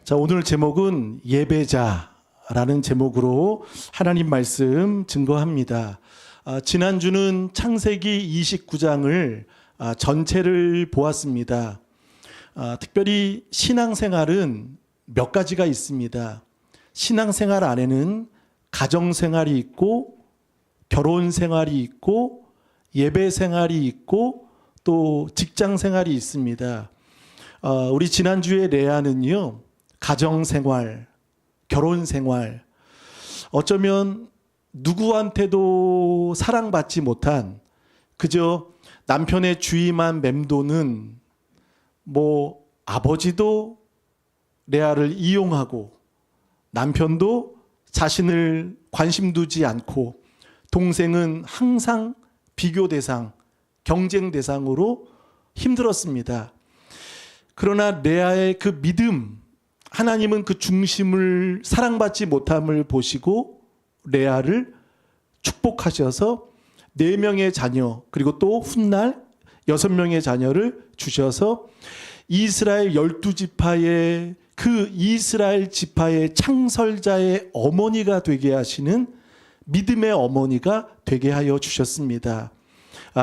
자, 오늘 제목은 예배자라는 제목으로 하나님 말씀 증거합니다. 지난주는 창세기 29장을 전체를 보았습니다. 특별히 신앙생활은 몇 가지가 있습니다. 신앙생활 안에는 가정생활이 있고 결혼생활이 있고 예배생활이 있고 또 직장생활이 있습니다. 우리 지난주에 레아는요, 가정생활, 결혼생활, 어쩌면 누구한테도 사랑받지 못한 그저 남편의 주의만 맴도는 아버지도 레아를 이용하고 남편도 자신을 관심 두지 않고 동생은 항상 비교 대상, 경쟁 대상으로 힘들었습니다. 그러나 레아의 그 믿음, 하나님은 그 중심을 사랑받지 못함을 보시고 레아를 축복하셔서 4명의 자녀 그리고 또 훗날 6명의 자녀를 주셔서 이스라엘 12지파의 그 이스라엘 지파의 창설자의 어머니가 되게 하시는 믿음의 어머니가 되게 하여 주셨습니다.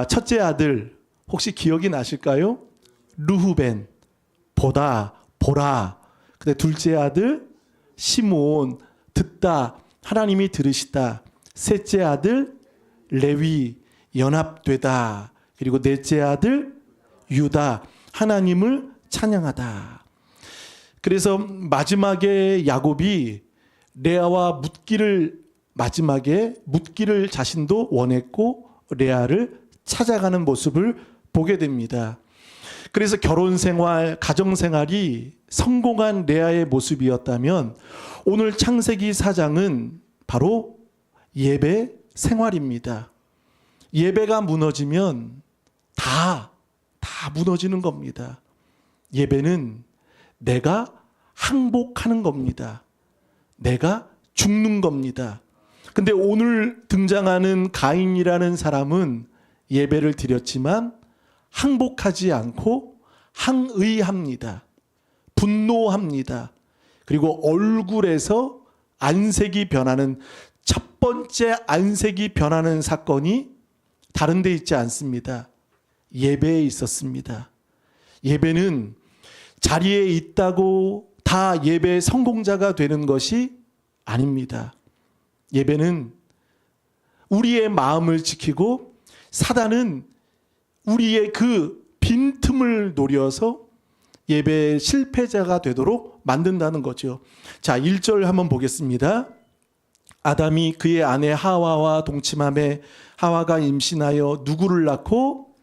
첫째 아들 혹시 기억이 나실까요? 르후벤, 보라. 근데 둘째 아들 시므온, 듣다, 하나님이 들으시다. 셋째 아들 레위, 연합되다. 그리고 넷째 아들 유다, 하나님을 찬양하다. 그래서 마지막에 야곱이 레아와 마지막에 묻기를 자신도 원했고 레아를 찾아가는 모습을 보게 됩니다. 그래서 결혼생활, 가정생활이 성공한 레아의 모습이었다면 오늘 창세기 4장은 바로 예배 생활입니다. 예배가 무너지면 다 무너지는 겁니다. 예배는 내가 항복하는 겁니다. 내가 죽는 겁니다. 근데 오늘 등장하는 가인이라는 사람은 예배를 드렸지만 항복하지 않고 항의합니다. 분노합니다. 그리고 얼굴에서 안색이 변하는 첫 번째 안색이 변하는 사건이 다른 데 있지 않습니다. 예배에 있었습니다. 예배는 자리에 있다고 다 예배의 성공자가 되는 것이 아닙니다. 예배는 우리의 마음을 지키고 사단은 우리의 그 빈틈을 노려서 예배의 실패자가 되도록 만든다는 거죠. 자, 1절 한번 보겠습니다. 아담이 그의 아내 하와와 동침함에 하와가 임신하여 누구를 낳고?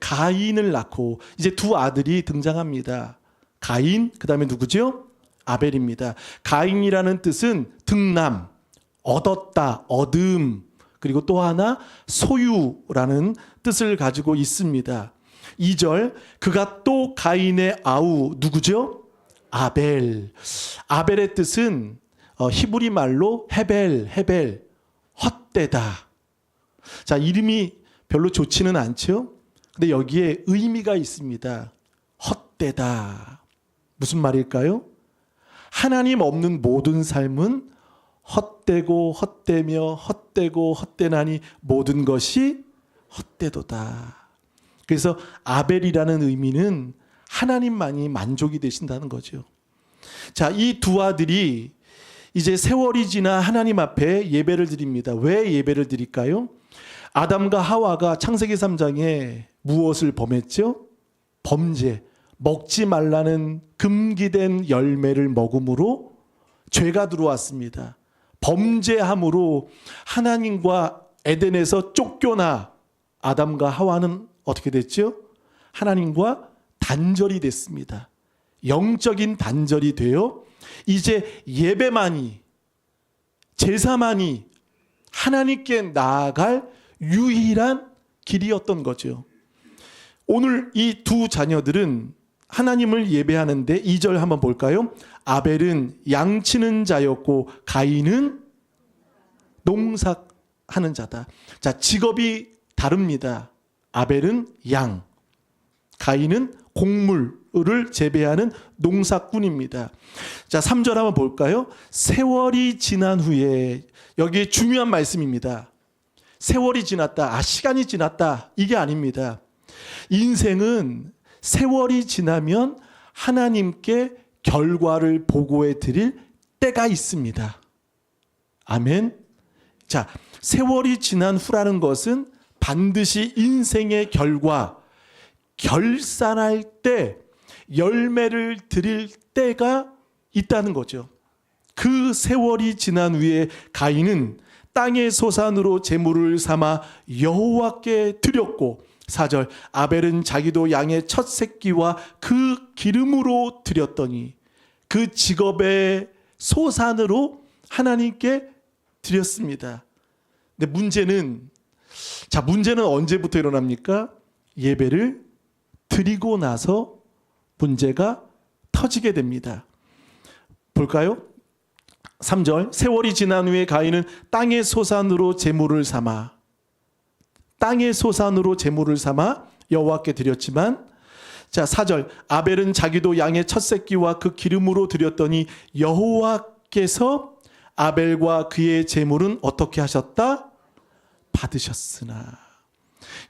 가인을 낳고. 이제 두 아들이 등장합니다. 가인, 그 다음에 누구죠? 아벨입니다. 가인이라는 뜻은 등남, 얻었다, 얻음, 그리고 또 하나 소유라는 뜻을 가지고 있습니다. 2절, 그가 또 가인의 아우, 누구죠? 아벨. 아벨의 뜻은 히브리 말로 헤벨, 헛되다. 자, 이름이 별로 좋지는 않죠? 근데 여기에 의미가 있습니다. 헛되다. 무슨 말일까요? 하나님 없는 모든 삶은 헛되고 헛되며 헛되고 헛되나니 모든 것이 헛되도다. 그래서 아벨이라는 의미는 하나님만이 만족이 되신다는 거죠. 자, 이 두 아들이 이제 세월이 지나 하나님 앞에 예배를 드립니다. 왜 예배를 드릴까요? 아담과 하와가 창세기 3장에 무엇을 범했죠? 범죄. 먹지 말라는 금기된 열매를 먹음으로 죄가 들어왔습니다. 범죄함으로 하나님과 에덴에서 쫓겨나 아담과 하와는 어떻게 됐죠? 하나님과 단절이 됐습니다. 영적인 단절이 되어 이제 예배만이, 제사만이 하나님께 나아갈 유일한 길이었던 거죠. 오늘 이 두 자녀들은 하나님을 예배하는데 2절 한번 볼까요? 아벨은 양치는 자였고 가인은 농사하는 자다. 자, 직업이 다릅니다. 아벨은 양, 가인은 곡물 재배하는 농사꾼입니다. 자, 3절 한번 볼까요? 세월이 지난 후에, 여기에 중요한 말씀입니다. 세월이 지났다, 시간이 지났다, 이게 아닙니다. 인생은 세월이 지나면 하나님께 결과를 보고해 드릴 때가 있습니다. 아멘. 자, 세월이 지난 후라는 것은 반드시 인생의 결과, 결산할 때, 열매를 드릴 때가 있다는 거죠. 그 세월이 지난 후에 가인은 땅의 소산으로 제물을 삼아 여호와께 드렸고, 4절 아벨은 자기도 양의 첫 새끼와 그 기름으로 드렸더니 그 직업의 소산으로 하나님께 드렸습니다. 근데 문제는 언제부터 일어납니까? 예배를 드리고 나서 문제가 터지게 됩니다. 볼까요? 3절 세월이 지난 후에 가인은 땅의 소산으로 제물을 삼아 여호와께 드렸지만, 자, 4절 아벨은 자기도 양의 첫 새끼와 그 기름으로 드렸더니 여호와께서 아벨과 그의 제물은 어떻게 하셨다? 받으셨으나.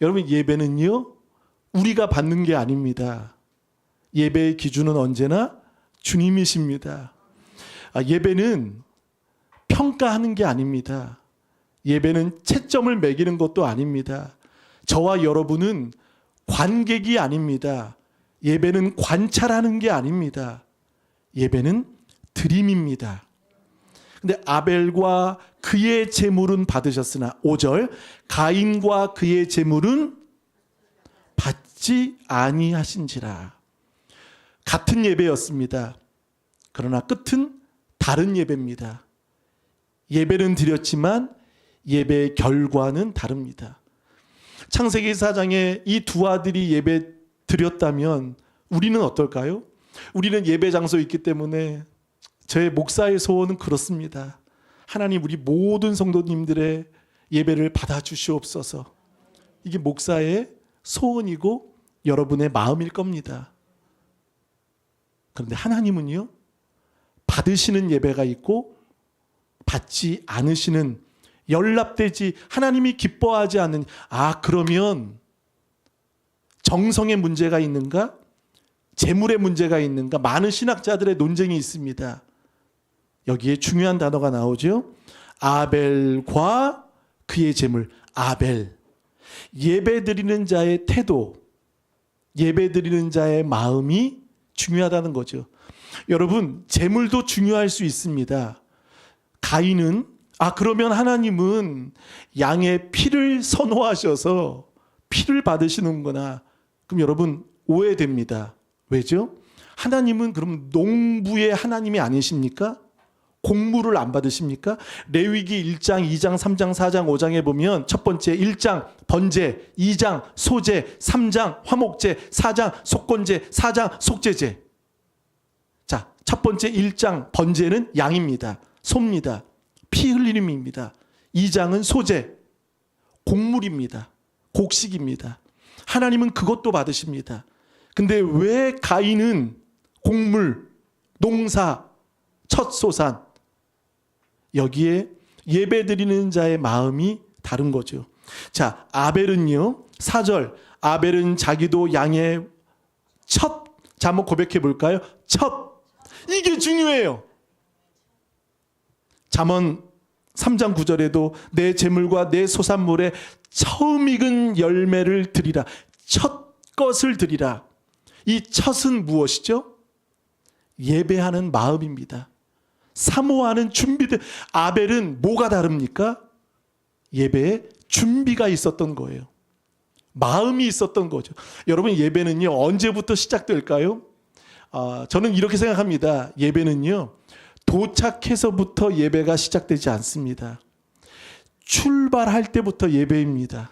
여러분, 예배는요 우리가 받는 게 아닙니다. 예배의 기준은 언제나 주님이십니다. 예배는 평가하는 게 아닙니다. 예배는 채점을 매기는 것도 아닙니다. 저와 여러분은 관객이 아닙니다. 예배는 관찰하는 게 아닙니다. 예배는 드림입니다. 근데 아벨과 그의 제물은 받으셨으나, 5절 가인과 그의 제물은 받지 아니하신지라. 같은 예배였습니다. 그러나 끝은 다른 예배입니다. 예배는 드렸지만 예배의 결과는 다릅니다. 창세기 4장에 이 두 아들이 예배 드렸다면 우리는 어떨까요? 우리는 예배 장소에 있기 때문에 제 목사의 소원은 그렇습니다. 하나님, 우리 모든 성도님들의 예배를 받아주시옵소서. 이게 목사의 소원이고 여러분의 마음일 겁니다. 그런데 하나님은요, 받으시는 예배가 있고 받지 않으시는, 연락되지, 하나님이 기뻐하지 않는, 그러면 정성의 문제가 있는가? 재물의 문제가 있는가? 많은 신학자들의 논쟁이 있습니다. 여기에 중요한 단어가 나오죠. 아벨과 그의 제물. 아벨, 예배드리는 자의 태도, 예배드리는 자의 마음이 중요하다는 거죠. 여러분, 제물도 중요할 수 있습니다. 가인은 그러면 하나님은 양의 피를 선호하셔서 피를 받으시는구나. 그럼 여러분, 오해됩니다. 왜죠? 하나님은 그럼 농부의 하나님이 아니십니까? 곡물을 안 받으십니까? 레위기 1장, 2장, 3장, 4장, 5장에 보면 첫 번째 1장 번제, 2장 소제, 3장 화목제, 4장 속건제, 4장 속죄제. 자, 첫 번째 1장 번제는 양입니다. 소입니다. 피 흘림입니다. 2장은 소제, 곡물입니다. 곡식입니다. 하나님은 그것도 받으십니다. 근데 왜 가인은 곡물, 농사, 첫 소산, 여기에 예배드리는 자의 마음이 다른 거죠. 자, 아벨은요, 4절 아벨은 자기도 양의 첫, 자, 한번 고백해 볼까요? 첫, 이게 중요해요. 잠언 3장 9절에도 내 재물과 내 소산물에 처음 익은 열매를 드리라. 첫 것을 드리라. 이 첫은 무엇이죠? 예배하는 마음입니다. 사모하는 준비들. 아벨은 뭐가 다릅니까? 예배에 준비가 있었던 거예요. 마음이 있었던 거죠. 여러분, 예배는요 언제부터 시작될까요? 저는 이렇게 생각합니다. 예배는요 도착해서부터 예배가 시작되지 않습니다. 출발할 때부터 예배입니다.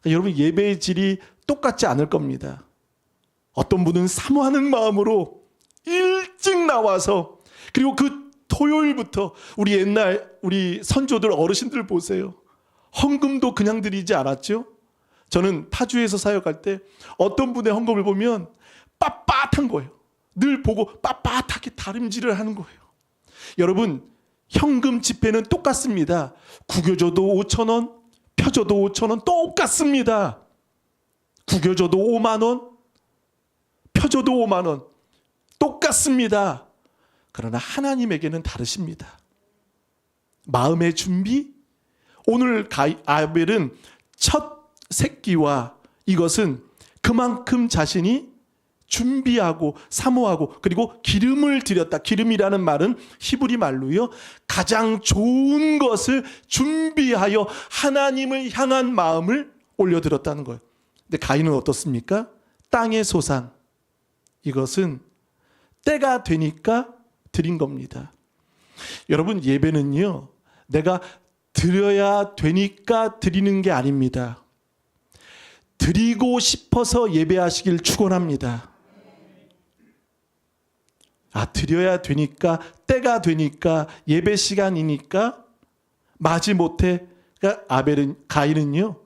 여러분, 예배의 질이 똑같지 않을 겁니다. 어떤 분은 사모하는 마음으로 일찍 나와서, 그리고 그 토요일부터, 우리 선조들, 어르신들 보세요. 헌금도 그냥 드리지 않았죠. 저는 타주에서 사역할 때 어떤 분의 헌금을 보면 빳빳한 거예요. 늘 보고 빳빳하게 다림질을 하는 거예요. 여러분, 현금 지폐는 똑같습니다. 구겨줘도 5,000원, 펴줘도 5,000원 똑같습니다. 구겨줘도 5만 원, 펴줘도 5만 원 똑같습니다. 그러나 하나님에게는 다르십니다. 마음의 준비, 오늘 아벨은 첫 새끼와 이것은 그만큼 자신이 준비하고 사모하고 그리고 기름을 드렸다. 기름이라는 말은 히브리 말로요, 가장 좋은 것을 준비하여 하나님을 향한 마음을 올려드렸다는 거예요. 근데 가인은 어떻습니까? 땅의 소산, 이것은 때가 되니까 드린 겁니다. 여러분, 예배는요, 내가 드려야 되니까 드리는 게 아닙니다. 드리고 싶어서 예배하시길 축원합니다. 드려야 되니까, 때가 되니까, 예배 시간이니까 마지못해, 그러니까 가인은요,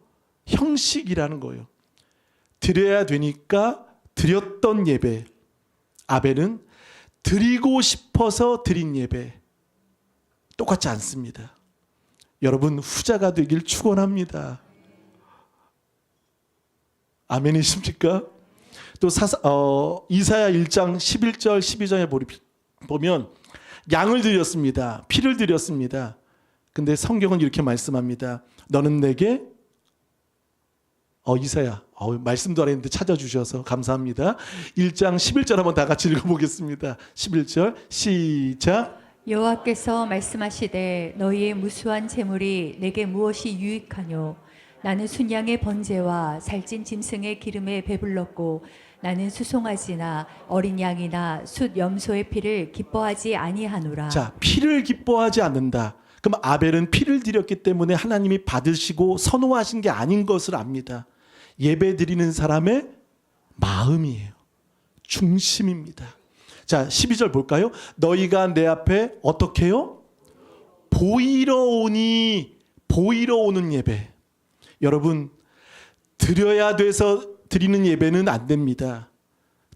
형식이라는 거예요. 드려야 되니까 드렸던 예배. 아벨은 드리고 싶어서 드린 예배. 똑같지 않습니다. 여러분, 후자가 되길 축원합니다. 아멘이십니까? 또 이사야 1장 11절 12절에 보면 양을 드렸습니다. 피를 드렸습니다. 근데 성경은 이렇게 말씀합니다. 너는 내게 이사야 말씀도 안 했는데 찾아주셔서 감사합니다. 1장 11절 한번 다 같이 읽어보겠습니다. 11절 시작. 여호와께서 말씀하시되 너희의 무수한 재물이 내게 무엇이 유익하뇨? 나는 순양의 번제와 살찐 짐승의 기름에 배불렀고 나는 수송아지나 어린 양이나 숫 염소의 피를 기뻐하지 아니하노라. 자, 피를 기뻐하지 않는다. 그럼 아벨은 피를 드렸기 때문에 하나님이 받으시고 선호하신 게 아닌 것을 압니다. 예배 드리는 사람의 마음이에요. 중심입니다. 자, 12절 볼까요? 너희가 내 앞에 어떻게 해요? 보이러 오는 예배. 여러분, 드려야 돼서 드리는 예배는 안 됩니다.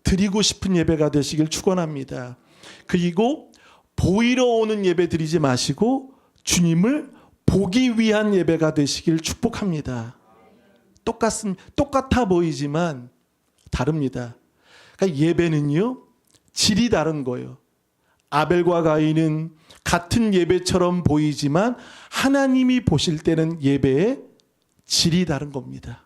드리고 싶은 예배가 되시길 축원합니다. 그리고 보이러 오는 예배 드리지 마시고 주님을 보기 위한 예배가 되시길 축복합니다. 똑같아 보이지만 다릅니다. 그러니까 예배는요, 질이 다른 거예요. 아벨과 가인은 같은 예배처럼 보이지만 하나님이 보실 때는 예배의 질이 다른 겁니다.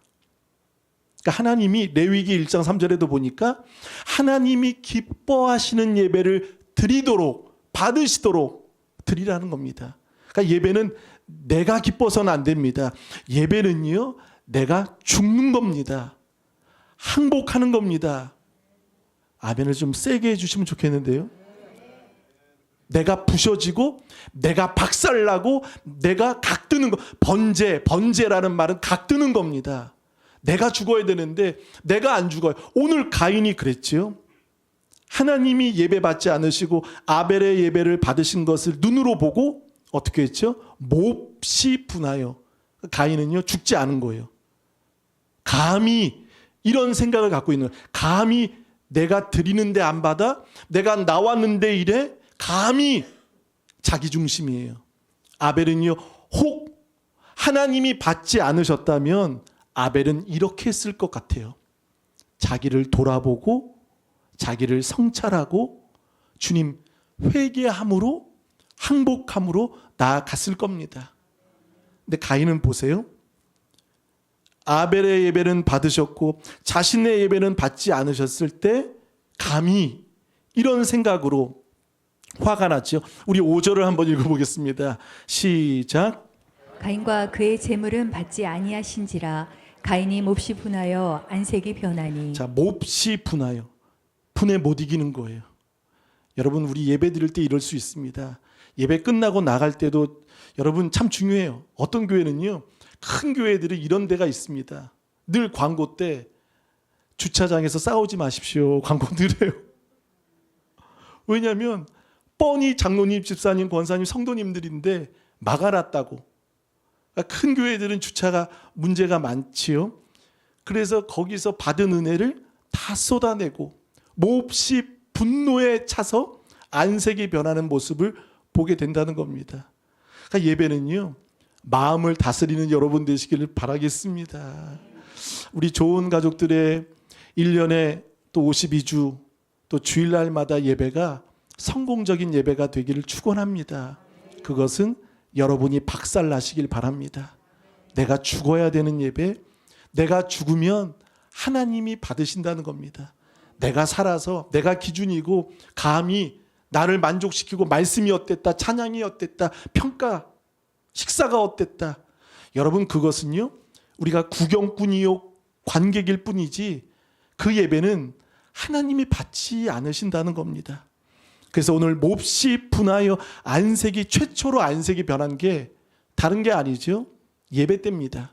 그러니까 하나님이 레위기 1장 3절에도 보니까 하나님이 기뻐하시는 예배를 드리도록, 받으시도록 드리라는 겁니다. 그러니까 예배는 내가 기뻐서는 안 됩니다. 예배는요, 내가 죽는 겁니다. 항복하는 겁니다. 아멘을 좀 세게 해주시면 좋겠는데요. 내가 부셔지고 내가 박살나고 내가 각드는 거. 번제라는 말은 각드는 겁니다. 내가 죽어야 되는데 내가 안 죽어요. 오늘 가인이 그랬지요. 하나님이 예배 받지 않으시고 아벨의 예배를 받으신 것을 눈으로 보고 어떻게 했죠? 몹시 분하여. 가인은요, 죽지 않은 거예요. 감히 이런 생각을 갖고 있는 거예요. 감히 내가 드리는데 안 받아? 내가 나왔는데 이래? 감히 자기 중심이에요. 아벨은요, 혹 하나님이 받지 않으셨다면 아벨은 이렇게 했을 것 같아요. 자기를 돌아보고 자기를 성찰하고 주님 회개함으로 항복함으로 나아갔을 겁니다. 근데 가인은 보세요. 아벨의 예배는 받으셨고 자신의 예배는 받지 않으셨을 때 감히 이런 생각으로 화가 났죠. 우리 5절을 한번 읽어보겠습니다. 시작. 가인과 그의 재물은 받지 아니하신지라 가인이 몹시 분하여 안색이 변하니. 자, 몹시 분하여. 분에 못 이기는 거예요. 여러분, 우리 예배 드릴 때 이럴 수 있습니다. 예배 끝나고 나갈 때도 여러분 참 중요해요. 어떤 교회는요, 큰 교회들이 이런 데가 있습니다. 늘 광고 때 주차장에서 싸우지 마십시오 광고 늘 해요. 왜냐하면 뻔히 장로님, 집사님, 권사님, 성도님들인데 막아놨다고. 그러니까 큰 교회들은 주차가 문제가 많지요. 그래서 거기서 받은 은혜를 다 쏟아내고 몹시 분노에 차서 안색이 변하는 모습을 보게 된다는 겁니다. 그러니까 예배는요, 마음을 다스리는 여러분 되시기를 바라겠습니다. 우리 좋은 가족들의 1년에 또 52주 또 주일날마다 예배가 성공적인 예배가 되기를 축원합니다. 그것은 여러분이 박살나시길 바랍니다. 내가 죽어야 되는 예배, 내가 죽으면 하나님이 받으신다는 겁니다. 내가 살아서 내가 기준이고 감히 나를 만족시키고 말씀이 어땠다, 찬양이 어땠다, 평가, 식사가 어땠다. 여러분 그것은요, 우리가 구경꾼이요 관객일 뿐이지 그 예배는 하나님이 받지 않으신다는 겁니다. 그래서 오늘 몹시 분하여 안색이 최초로 안색이 변한 게 다른 게 아니죠. 예배 때입니다.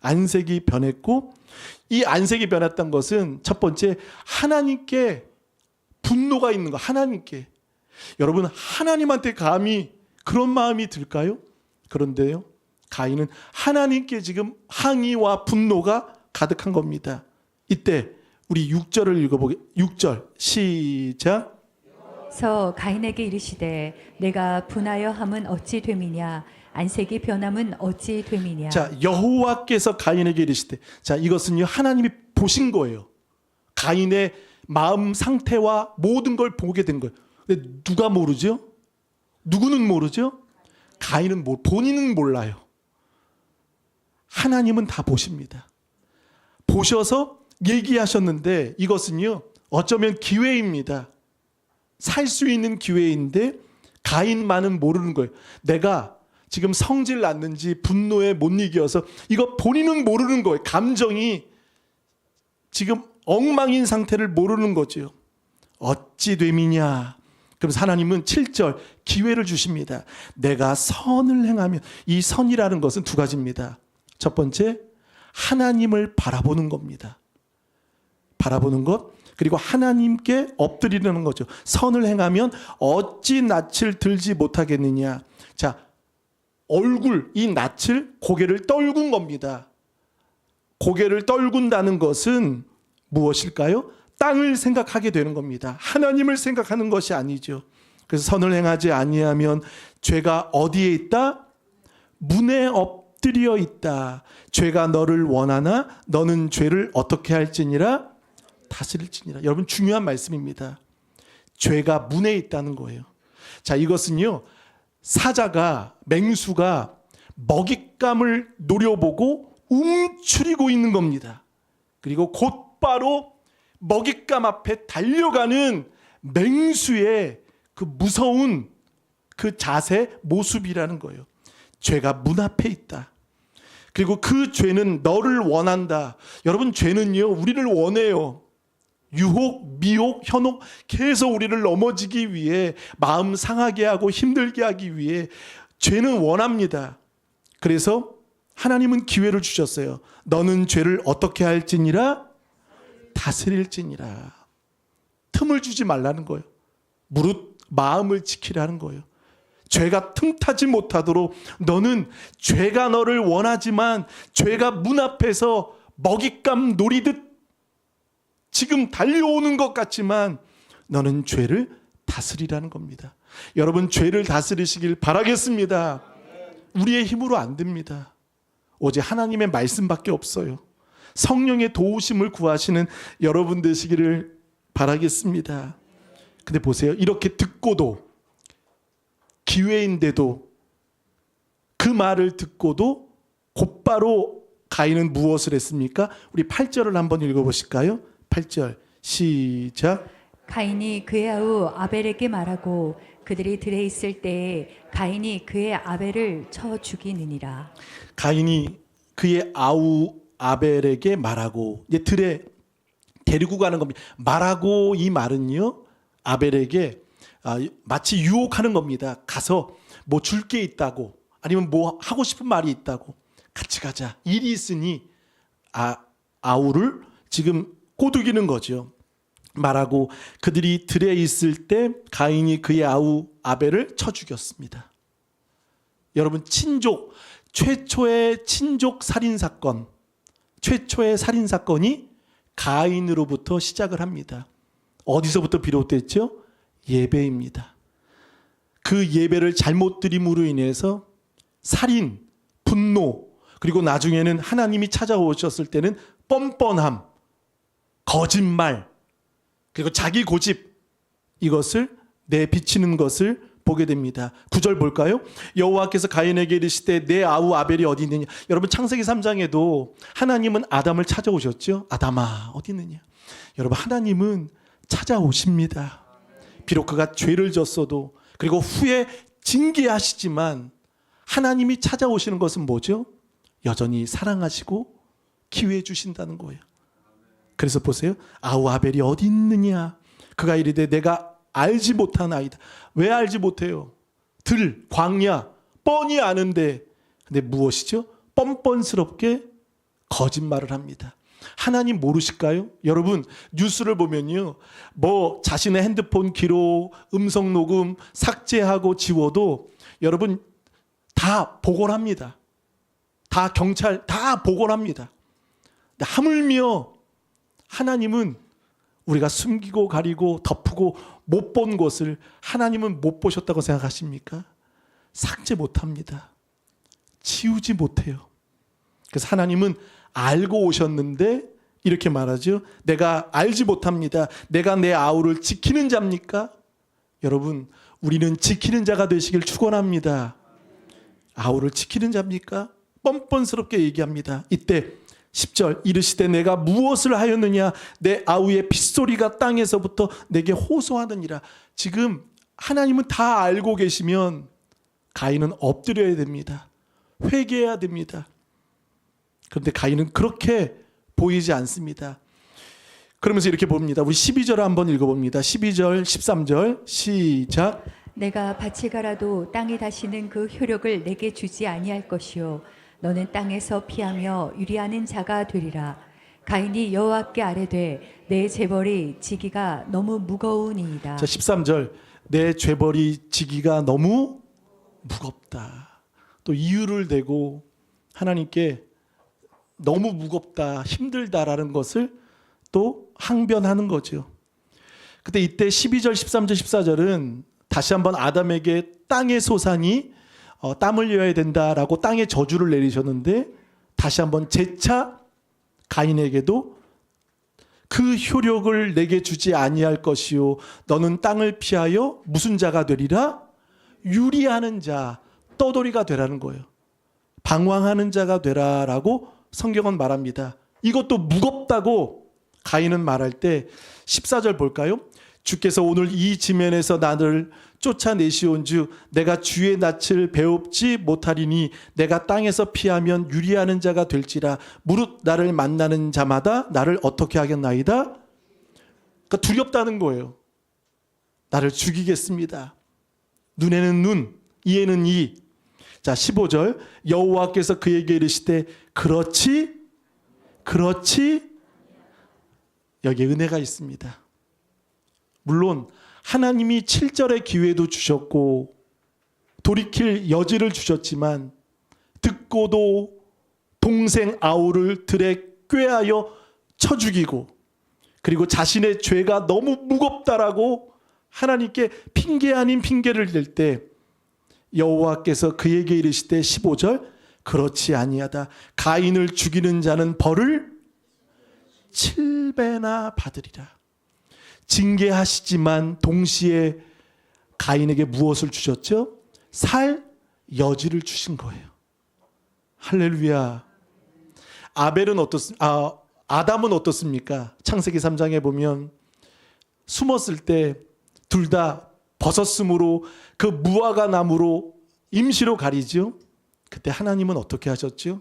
안색이 변했고 이 안색이 변했던 것은 첫 번째 하나님께 분노가 있는 거. 하나님께. 여러분 하나님한테 감히 그런 마음이 들까요? 그런데요, 가인은 하나님께 지금 항의와 분노가 가득한 겁니다. 이때 우리 6절을 읽어보게. 6절 시작. 서 가인에게 이르시되 내가 분하여 함은 어찌 됨이냐 안색이 변함은 어찌 됨이냐. 자, 여호와께서 가인에게 이르시되, 자, 이것은요 하나님이 보신 거예요. 가인의 마음 상태와 모든 걸 보게 된 거예요. 근데 누가 모르죠? 누구는 모르죠? 가인은 본인은 몰라요. 하나님은 다 보십니다. 보셔서 얘기하셨는데 이것은요 어쩌면 기회입니다. 살 수 있는 기회인데 가인만은 모르는 거예요. 내가 지금 성질 났는지 분노에 못 이겨서 이거 본인은 모르는 거예요. 감정이 지금 엉망인 상태를 모르는 거죠. 어찌 됨이냐. 그래서 하나님은 7절 기회를 주십니다. 내가 선을 행하면, 이 선이라는 것은 두 가지입니다. 첫 번째 하나님을 바라보는 겁니다. 바라보는 것, 그리고 하나님께 엎드리려는 거죠. 선을 행하면 어찌 낯을 들지 못하겠느냐. 자, 얼굴, 이 낯을, 고개를 떨군 겁니다. 고개를 떨군다는 것은 무엇일까요? 땅을 생각하게 되는 겁니다. 하나님을 생각하는 것이 아니죠. 그래서 선을 행하지 아니하면 죄가 어디에 있다? 문에 엎드려 있다. 죄가 너를 원하나 너는 죄를 어떻게 할지니라? 다스릴지니라. 여러분 중요한 말씀입니다. 죄가 문에 있다는 거예요. 자, 이것은요 사자가, 맹수가 먹잇감을 노려보고 움츠리고 있는 겁니다. 그리고 곧바로 먹잇감 앞에 달려가는 맹수의 그 무서운 그 자세, 모습이라는 거예요. 죄가 문 앞에 있다. 그리고 그 죄는 너를 원한다. 여러분 죄는요 우리를 원해요. 유혹, 미혹, 현혹 계속 우리를 넘어지기 위해, 마음 상하게 하고 힘들게 하기 위해 죄는 원합니다. 그래서 하나님은 기회를 주셨어요. 너는 죄를 어떻게 할지니라? 다스릴지니라. 틈을 주지 말라는 거예요. 무릇 마음을 지키라는 거예요. 죄가 틈타지 못하도록 너는, 죄가 너를 원하지만 죄가 문 앞에서 먹잇감 노리듯 지금 달려오는 것 같지만 너는 죄를 다스리라는 겁니다. 여러분 죄를 다스리시길 바라겠습니다. 우리의 힘으로 안 됩니다. 오직 하나님의 말씀밖에 없어요. 성령의 도우심을 구하시는 여러분 되시기를 바라겠습니다. 근데 보세요. 이렇게 듣고도, 기회인데도, 그 말을 듣고도 곧바로 가인은 무엇을 했습니까? 우리 8절을 한번 읽어보실까요? 8절 시작. 가인이 그의 아우 아벨에게 말하고 그들이 들에 있을 때에 가인이 그의 아벨을 쳐 죽이느니라. 가인이 그의 아우 아벨에게 말하고, 이제 들에 데리고 가는 겁니다. 말하고, 이 말은요 아벨에게 마치 유혹하는 겁니다. 가서 뭐 줄 게 있다고, 아니면 뭐 하고 싶은 말이 있다고, 같이 가자, 일이 있으니 아우를 지금 꼬드기는 거죠. 말하고 그들이 들에 있을 때 가인이 그의 아우 아벨을 쳐 죽였습니다. 여러분 친족, 최초의 친족 살인 사건, 최초의 살인 사건이 가인으로부터 시작을 합니다. 어디서부터 비롯됐죠? 예배입니다. 그 예배를 잘못 드림으로 인해서 살인, 분노, 그리고 나중에는 하나님이 찾아오셨을 때는 뻔뻔함, 거짓말, 그리고 자기 고집, 이것을 내비치는 것을 보게 됩니다. 9절 볼까요? 여호와께서 가인에게 이르시되 내 아우 아벨이 어디 있느냐. 여러분 창세기 3장에도 하나님은 아담을 찾아오셨죠. 아담아 어디 있느냐. 여러분 하나님은 찾아오십니다. 비록 그가 죄를 졌어도, 그리고 후에 징계하시지만 하나님이 찾아오시는 것은 뭐죠? 여전히 사랑하시고 기회 주신다는 거예요. 그래서 보세요. 아우 아벨이 어디 있느냐. 그가 이르되 내가 알지 못한 아이다. 왜 알지 못해요? 광야 뻔히 아는데, 근데 무엇이죠? 뻔뻔스럽게 거짓말을 합니다. 하나님 모르실까요? 여러분 뉴스를 보면요, 뭐 자신의 핸드폰 기록, 음성 녹음 삭제하고 지워도 여러분 다 보고를 합니다. 다 경찰 다 보고를 합니다. 근데 하물며 하나님은 우리가 숨기고 가리고 덮고 못 본 것을 하나님은 못 보셨다고 생각하십니까? 삭제 못합니다. 지우지 못해요. 그래서 하나님은 알고 오셨는데 이렇게 말하죠. 내가 알지 못합니다. 내가 내 아우를 지키는 자입니까? 여러분 우리는 지키는 자가 되시길 축원합니다. 아우를 지키는 자입니까? 뻔뻔스럽게 얘기합니다. 이때 10절 이르시되 내가 무엇을 하였느냐. 내 아우의 핏소리가 땅에서부터 내게 호소하느니라. 지금 하나님은 다 알고 계시면 가인은 엎드려야 됩니다. 회개해야 됩니다. 그런데 가인은 그렇게 보이지 않습니다. 그러면서 이렇게 봅니다. 우리 12절을 한번 읽어봅니다. 12절 13절 시작. 내가 밭이 가라도 땅이 다시는 그 효력을 내게 주지 아니할 것이요 너는 땅에서 피하며 유리하는 자가 되리라. 가인이 여호와께 아뢰되 내 재벌이 지기가 너무 무거우니이다. 자 13절 내 죄벌이 지기가 너무 무겁다. 또 이유를 대고 하나님께 너무 무겁다, 힘들다라는 것을 또 항변하는 거죠. 근데 이때 12절, 13절, 14절은 다시 한번 아담에게 땅의 소산이 땀 흘려야 된다라고 땅의 저주를 내리셨는데, 다시 한번 재차 가인에게도 그 효력을 내게 주지 아니할 것이요 너는 땅을 피하여 무슨 자가 되리라? 유리하는 자, 떠돌이가 되라는 거예요. 방황하는 자가 되라라고 성경은 말합니다. 이것도 무겁다고 가인은 말할 때 14절 볼까요? 주께서 오늘 이 지면에서 나를 쫓아내시온즉 내가 주의 낯을 배웁지 못하리니 내가 땅에서 피하면 유리하는 자가 될지라. 무릇 나를 만나는 자마다 나를 어떻게 하겠나이다? 그러니까 두렵다는 거예요. 나를 죽이겠습니다. 눈에는 눈, 이에는 이. 자 15절 여호와께서 그에게 이르시되 그렇지 여기에 은혜가 있습니다. 물론 하나님이 7절의 기회도 주셨고 돌이킬 여지를 주셨지만 듣고도 동생 아우를 들에 꾀하여 쳐 죽이고, 그리고 자신의 죄가 너무 무겁다라고 하나님께 핑계 아닌 핑계를 댈 때 여호와께서 그에게 이르시되 15절 그렇지 아니하다. 가인을 죽이는 자는 벌을 7배나 받으리라. 징계하시지만 동시에 가인에게 무엇을 주셨죠? 살 여지를 주신 거예요. 할렐루야. 아담은 어떻습니까? 창세기 3장에 보면 숨었을 때 둘 다 벗었으므로 그 무화과 나무로 임시로 가리죠. 그때 하나님은 어떻게 하셨죠?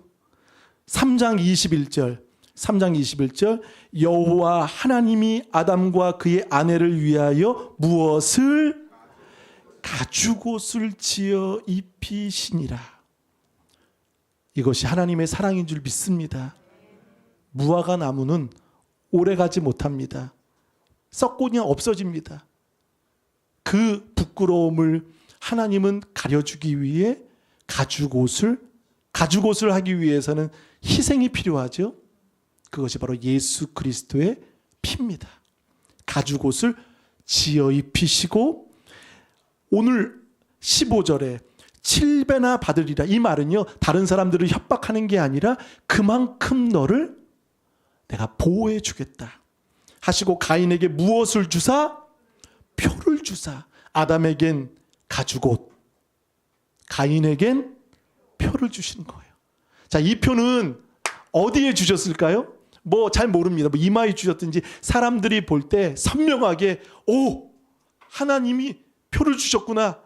3장 21절 여호와 하나님이 아담과 그의 아내를 위하여 무엇을? 가죽옷을 지어 입히시니라. 이것이 하나님의 사랑인 줄 믿습니다. 무화과 나무는 오래가지 못합니다. 썩고 그냥 없어집니다. 그 부끄러움을 하나님은 가려주기 위해 가죽옷을 하기 위해서는 희생이 필요하죠. 그것이 바로 예수 그리스도의 피입니다. 가죽옷을 지어 입히시고 오늘 15절에 7배나 받으리라. 이 말은요, 다른 사람들을 협박하는 게 아니라 그만큼 너를 내가 보호해 주겠다 하시고 가인에게 무엇을 주사? 표를 주사. 아담에겐 가죽옷, 가인에겐 표를 주신 거예요. 자, 이 표는 어디에 주셨을까요? 뭐 잘 모릅니다. 뭐 이마에 주셨든지 사람들이 볼 때 선명하게 오, 하나님이 표를 주셨구나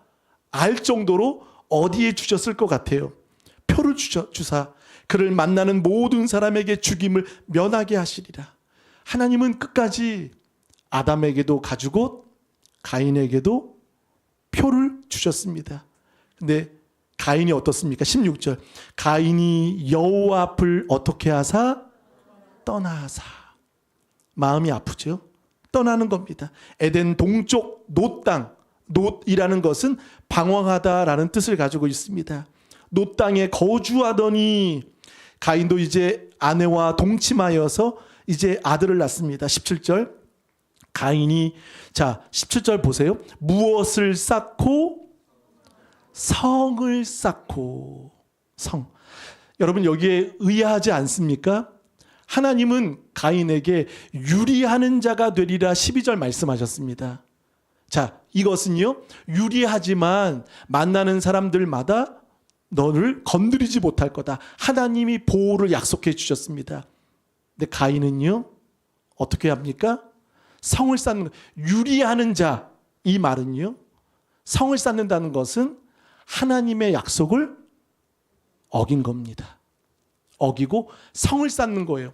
알 정도로 어디에 주셨을 것 같아요. 표를 주사 그를 만나는 모든 사람에게 죽임을 면하게 하시리라. 하나님은 끝까지 아담에게도 가죽옷, 가인에게도 표를 주셨습니다. 근데 가인이 어떻습니까? 16절. 가인이 여호와 앞을 어떻게 하사? 떠나사. 마음이 아프죠? 떠나는 겁니다. 에덴 동쪽 놋 땅, 놋이라는 것은 방황하다라는 뜻을 가지고 있습니다. 놋 땅에 거주하더니 가인도 이제 아내와 동침하여서 이제 아들을 낳습니다. 17절. 가인이, 자 17절 보세요. 무엇을 쌓고? 성을 쌓고. 성. 여러분 여기에 의아하지 않습니까? 하나님은 가인에게 유리하는 자가 되리라 12절 말씀하셨습니다. 자, 이것은요, 유리하지만 만나는 사람들마다 너를 건드리지 못할 거다. 하나님이 보호를 약속해 주셨습니다. 근데 가인은요, 어떻게 합니까? 성을 쌓는, 유리하는 자, 이 말은요, 성을 쌓는다는 것은 하나님의 약속을 어긴 겁니다. 어기고 성을 쌓는 거예요.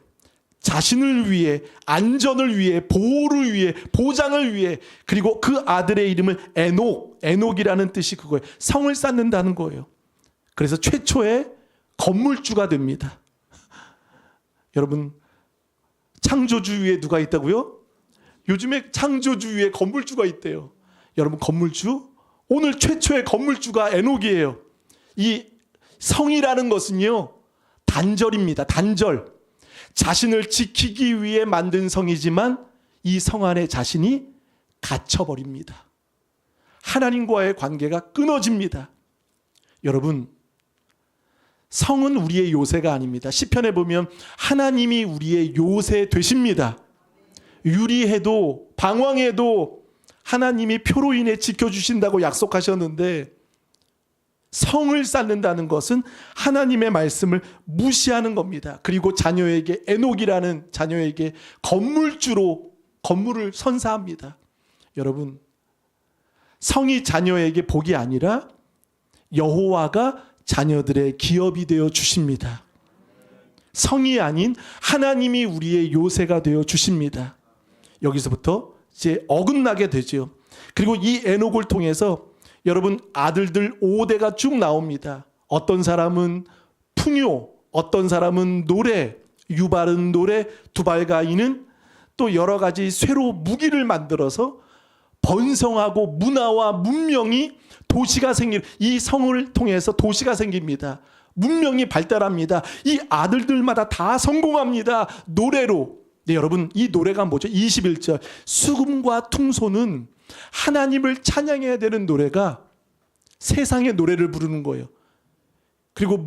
자신을 위해, 안전을 위해, 보호를 위해, 보장을 위해, 그리고 그 아들의 이름을 에녹이라는 뜻이 그거예요. 성을 쌓는다는 거예요. 그래서 최초의 건물주가 됩니다. 여러분, 창조주 위에 누가 있다고요? 요즘에 창조주 위에 건물주가 있대요. 여러분, 건물주? 오늘 최초의 건물주가 에녹이에요. 이 성이라는 것은요, 단절입니다. 단절. 자신을 지키기 위해 만든 성이지만 이 성 안에 자신이 갇혀버립니다. 하나님과의 관계가 끊어집니다. 여러분, 성은 우리의 요새가 아닙니다. 시편에 보면 하나님이 우리의 요새 되십니다. 유리해도 방황해도 하나님이 표로 인해 지켜주신다고 약속하셨는데, 성을 쌓는다는 것은 하나님의 말씀을 무시하는 겁니다. 그리고 자녀에게, 에녹이라는 자녀에게 건물주로 건물을 선사합니다. 여러분, 성이 자녀에게 복이 아니라 여호와가 자녀들의 기업이 되어 주십니다. 성이 아닌 하나님이 우리의 요새가 되어 주십니다. 여기서부터 이제 어긋나게 되죠. 그리고 이 에녹을 통해서 여러분, 아들들 5대가 쭉 나옵니다. 어떤 사람은 풍요, 어떤 사람은 노래, 유발은 노래, 두발가인은 또 여러 가지 쇠로 무기를 만들어서 번성하고 문화와 문명이, 도시가 이 성을 통해서 도시가 생깁니다. 문명이 발달합니다. 이 아들들마다 다 성공합니다. 노래로. 네, 여러분, 이 노래가 뭐죠? 21절. 수금과 퉁소는 하나님을 찬양해야 되는 노래가 세상의 노래를 부르는 거예요. 그리고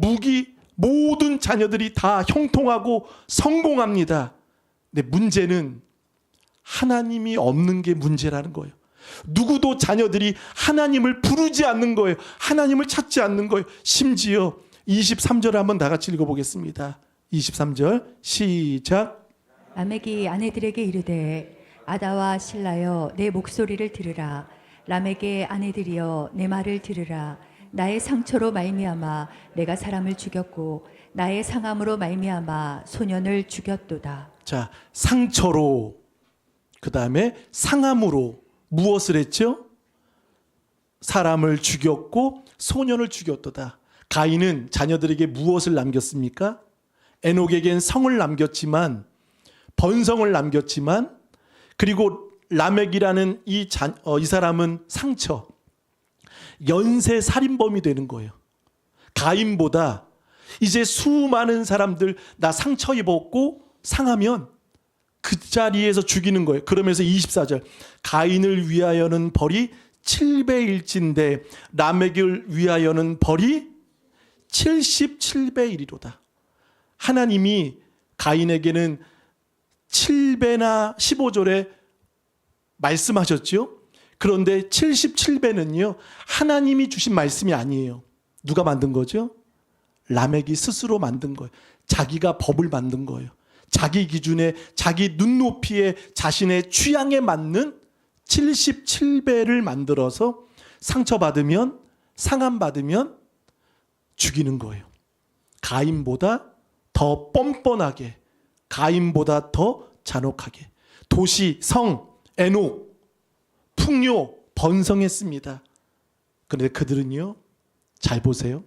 모든 자녀들이 다 형통하고 성공합니다. 근데 문제는 하나님이 없는 게 문제라는 거예요. 누구도 자녀들이 하나님을 부르지 않는 거예요. 하나님을 찾지 않는 거예요. 심지어 23절 한번 다 같이 읽어보겠습니다. 23절 시작. 라멕이 아내들에게 이르되 아다와 실라여 내 목소리를 들으라. 라멕의 아내들이여 내 말을 들으라. 나의 상처로 말미암아 내가 사람을 죽였고 나의 상함으로 말미암아 소년을 죽였도다. 자, 상처로, 그 다음에 상함으로 무엇을 했죠? 사람을 죽였고 소년을 죽였도다. 가인은 자녀들에게 무엇을 남겼습니까? 에녹에겐 성을 남겼지만, 번성을 남겼지만, 그리고 라멕이라는 이 사람은 상처, 연쇄 살인범이 되는 거예요. 가인보다 이제 수많은 사람들 나 상처 입었고 상하면 그 자리에서 죽이는 거예요. 그러면서 24절 가인을 위하여는 벌이 7배일진데 라멕을 위하여는 벌이 77배 1이로다. 하나님이 가인에게는 7배나 15절에 말씀하셨죠. 그런데 77배는요 하나님이 주신 말씀이 아니에요. 누가 만든 거죠? 라멕이 스스로 만든 거예요. 자기가 법을 만든 거예요. 자기 기준에 자기 눈높이에 자신의 취향에 맞는 77배를 만들어서 상처받으면 상함받으면 죽이는 거예요. 가인보다 더 뻔뻔하게, 가인보다 더 잔혹하게. 도시, 성, 에녹, 풍요, 번성했습니다. 그런데 그들은요, 잘 보세요.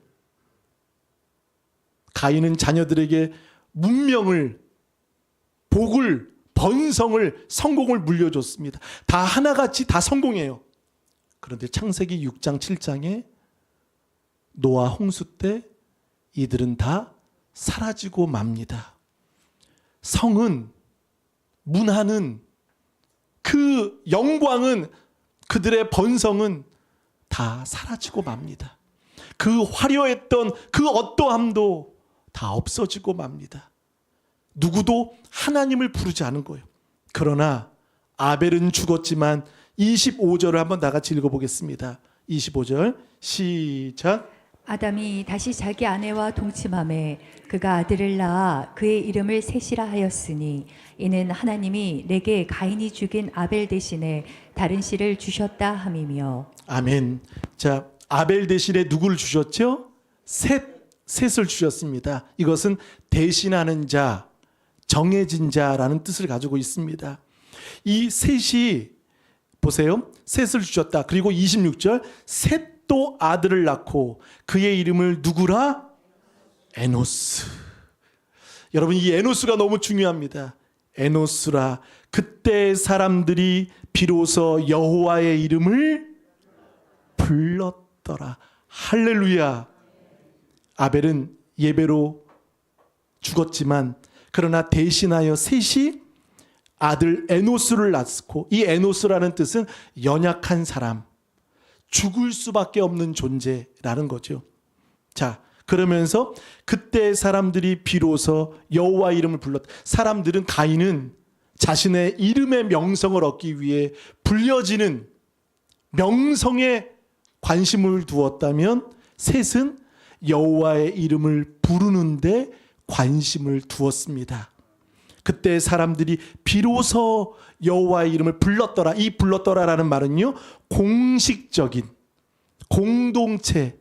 가인은 자녀들에게 문명을, 복을, 번성을, 성공을 물려줬습니다. 다 하나같이 다 성공해요. 그런데 창세기 6장 7장에 노아 홍수 때 이들은 다 사라지고 맙니다. 성은, 문화는, 그 영광은, 그들의 번성은 다 사라지고 맙니다. 그 화려했던 그 어떠함도 다 없어지고 맙니다. 누구도 하나님을 부르지 않은 거예요. 그러나 아벨은 죽었지만 25절을 한번 다 같이 읽어보겠습니다. 25절 시작. 아담이 다시 자기 아내와 동침함에 그가 아들을 낳아 그의 이름을 셋이라 하였으니 이는 하나님이 내게 가인이 죽인 아벨 대신에 다른 씨를 주셨다 함이며. 아멘. 자, 아벨 대신에 누구를 주셨죠? 셋을 주셨습니다. 이것은 대신하는 자, 정해진 자라는 뜻을 가지고 있습니다. 이 셋이 보세요. 셋을 주셨다. 그리고 26절 셋도 아들을 낳고 그의 이름을 누구라? 에노스. 여러분 이 에노스가 너무 중요합니다. 에노스라. 그때 사람들이 비로소 여호와의 이름을 불렀더라. 할렐루야. 아벨은 예배로 죽었지만 그러나 대신하여 셋이 아들 에노스를 낳고, 이 에노스라는 뜻은 연약한 사람, 죽을 수밖에 없는 존재라는 거죠. 자, 그러면서 그때 사람들이 비로소 여호와 이름을 불렀다. 사람들은, 가인은 자신의 이름의 명성을 얻기 위해 불려지는 명성에 관심을 두었다면, 셋은 여호와의 이름을 부르는데 관심을 두었습니다. 그때 사람들이 비로소 여호와의 이름을 불렀더라. 이 불렀더라라는 말은요, 공식적인 공동체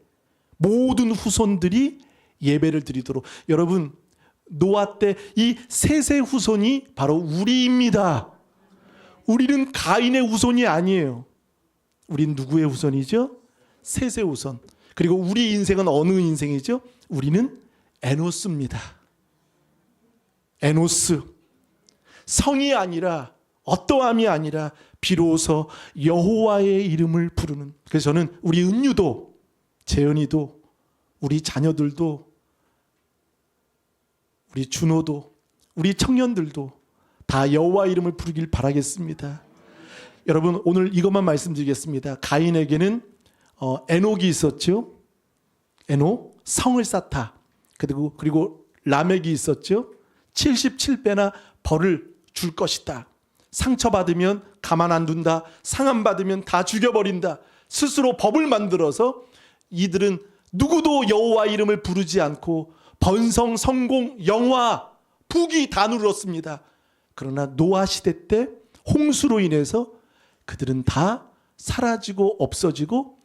모든 후손들이 예배를 드리도록. 여러분 노아 때 이 셋의 후손이 바로 우리입니다. 우리는 가인의 후손이 아니에요. 우린 누구의 후손이죠? 셋의 후손. 그리고 우리 인생은 어느 인생이죠? 우리는 에노스입니다. 에노스. 성이 아니라, 어떠함이 아니라 비로소 여호와의 이름을 부르는. 그래서 저는 우리 은유도, 재현이도, 우리 자녀들도, 우리 준호도, 우리 청년들도 다 여호와 이름을 부르길 바라겠습니다. 여러분 오늘 이것만 말씀드리겠습니다. 가인에게는 에녹이 있었죠. 에녹, 성을 쌓다. 그리고 라멕이 있었죠. 77배나 벌을 줄 것이다. 상처받으면 가만 안 둔다. 상함받으면 다 죽여버린다. 스스로 법을 만들어서 이들은 누구도 여호와 이름을 부르지 않고 번성, 성공, 영화, 부귀 다 누렸습니다. 그러나 노아 시대 때 홍수로 인해서 그들은 다 사라지고 없어지고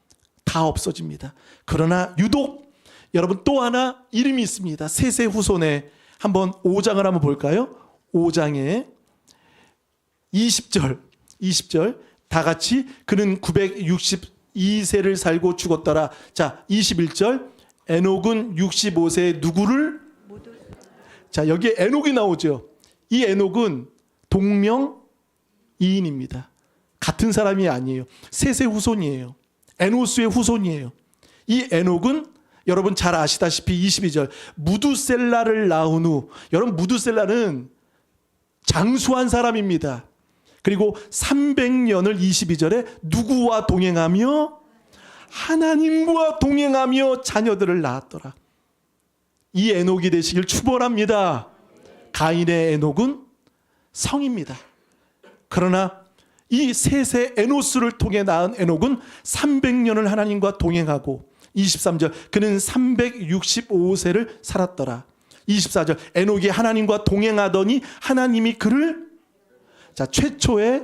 다 없어집니다. 그러나 유독 여러분 또 하나 이름이 있습니다. 셋의 후손에 한번 5장을 한번 볼까요? 5장에 20절 다 같이 그는 962세를 살고 죽었더라. 자, 21절 에녹은 65세에 누구를? 자, 여기에 에녹이 나오죠. 이 에녹은 동명이인입니다. 같은 사람이 아니에요. 셋의 후손이에요. 에노스의 후손이에요. 이 에녹은 여러분 잘 아시다시피 22절 무두셀라를 낳은 후, 여러분 무두셀라는 장수한 사람입니다. 그리고 300년을 22절에 누구와 동행하며 하나님과 동행하며 자녀들을 낳았더라. 이 에녹이 되시길 축원합니다. 가인의 에녹은 성입니다. 그러나 이 셋의 에노스를 통해 낳은 에녹은 300년을 하나님과 동행하고 23절 그는 365세를 살았더라. 24절 에녹이 하나님과 동행하더니 하나님이 그를 최초에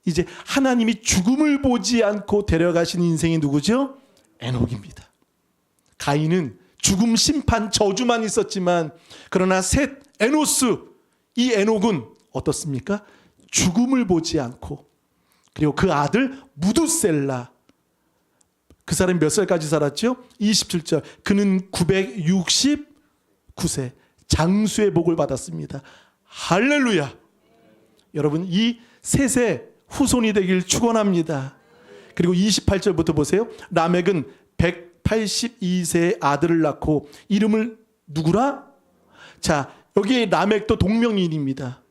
이제 하나님이 죽음을 보지 않고 데려가신 인생이 누구죠? 에녹입니다. 가인은 죽음, 심판, 저주만 있었지만 그러나 셋 에노스 이 에녹은 어떻습니까? 죽음을 보지 않고 그리고 그 아들 무두셀라 그 사람이 몇 살까지 살았죠? 27절 그는 969세 장수의 복을 받았습니다. 할렐루야. 여러분 이 셋의 후손이 되길 축원합니다. 그리고 28절부터 보세요. 라멕은 182세의 아들을 낳고 이름을 누구라? 자, 여기 라멕도 동명이인입니다.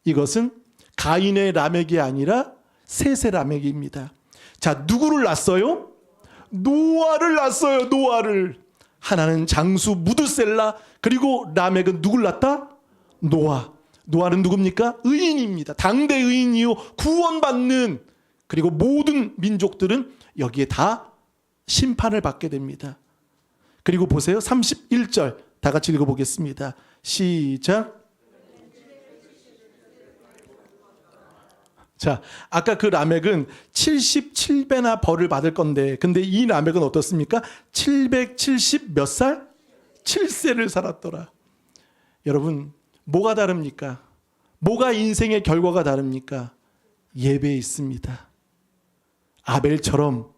이것은 가인의 라멕이 아니라 셋의 라멕입니다. 자, 누구를 낳았어요? 노아를 낳았어요. 노아를. 하나는 장수 무드셀라, 그리고 라멕은 누굴 낳았다? 노아. 노아는 누굽니까? 의인입니다. 당대 의인이요 구원받는, 그리고 모든 민족들은 여기에 다 심판을 받게 됩니다. 그리고 보세요. 31절 다 같이 읽어보겠습니다. 시작. 자, 아까 그 라멕은 77배나 벌을 받을 건데, 근데 이 라멕은 어떻습니까? 770 몇 살? 7세를 살았더라. 여러분, 뭐가 다릅니까? 뭐가 인생의 결과가 다릅니까? 예배에 있습니다. 아벨처럼,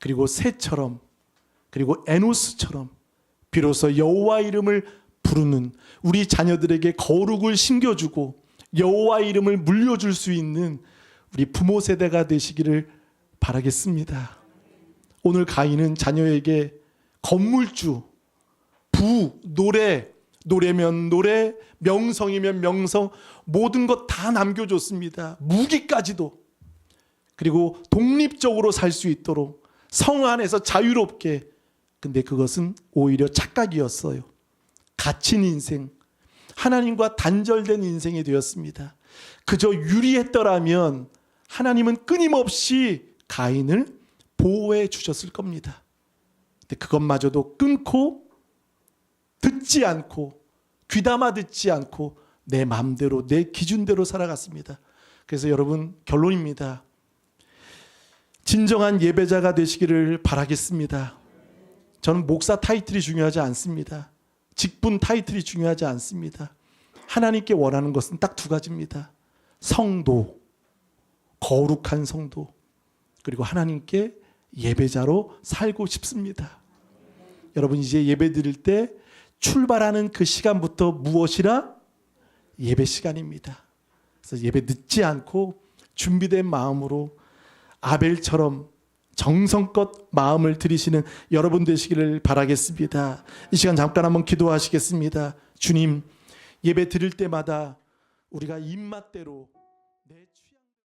그리고 셋처럼, 그리고 에노스처럼 비로소 여호와 이름을 부르는, 우리 자녀들에게 거룩을 심겨주고 여호와 이름을 물려줄 수 있는 우리 부모 세대가 되시기를 바라겠습니다. 오늘 가인은 자녀에게 건물주, 부, 노래면 노래, 명성이면 명성, 모든 것 다 남겨줬습니다. 무기까지도. 그리고 독립적으로 살 수 있도록 성 안에서 자유롭게. 근데 그것은 오히려 착각이었어요. 갇힌 인생, 하나님과 단절된 인생이 되었습니다. 그저 유리했더라면 하나님은 끊임없이 가인을 보호해 주셨을 겁니다. 근데 그것마저도 끊고, 듣지 않고, 귀담아 듣지 않고 내 마음대로, 내 기준대로 살아갔습니다. 그래서 여러분, 결론입니다. 진정한 예배자가 되시기를 바라겠습니다. 저는 목사 타이틀이 중요하지 않습니다. 직분 타이틀이 중요하지 않습니다. 하나님께 원하는 것은 딱 두 가지입니다. 성도, 거룩한 성도, 그리고 하나님께 예배자로 살고 싶습니다. 여러분, 이제 예배 드릴 때 출발하는 그 시간부터 무엇이라? 예배 시간입니다. 그래서 예배 늦지 않고 준비된 마음으로 아벨처럼 정성껏 마음을 들이시는 여러분 되시기를 바라겠습니다. 이 시간 잠깐 한번 기도하시겠습니다. 주님, 예배 드릴 때마다 우리가 입맛대로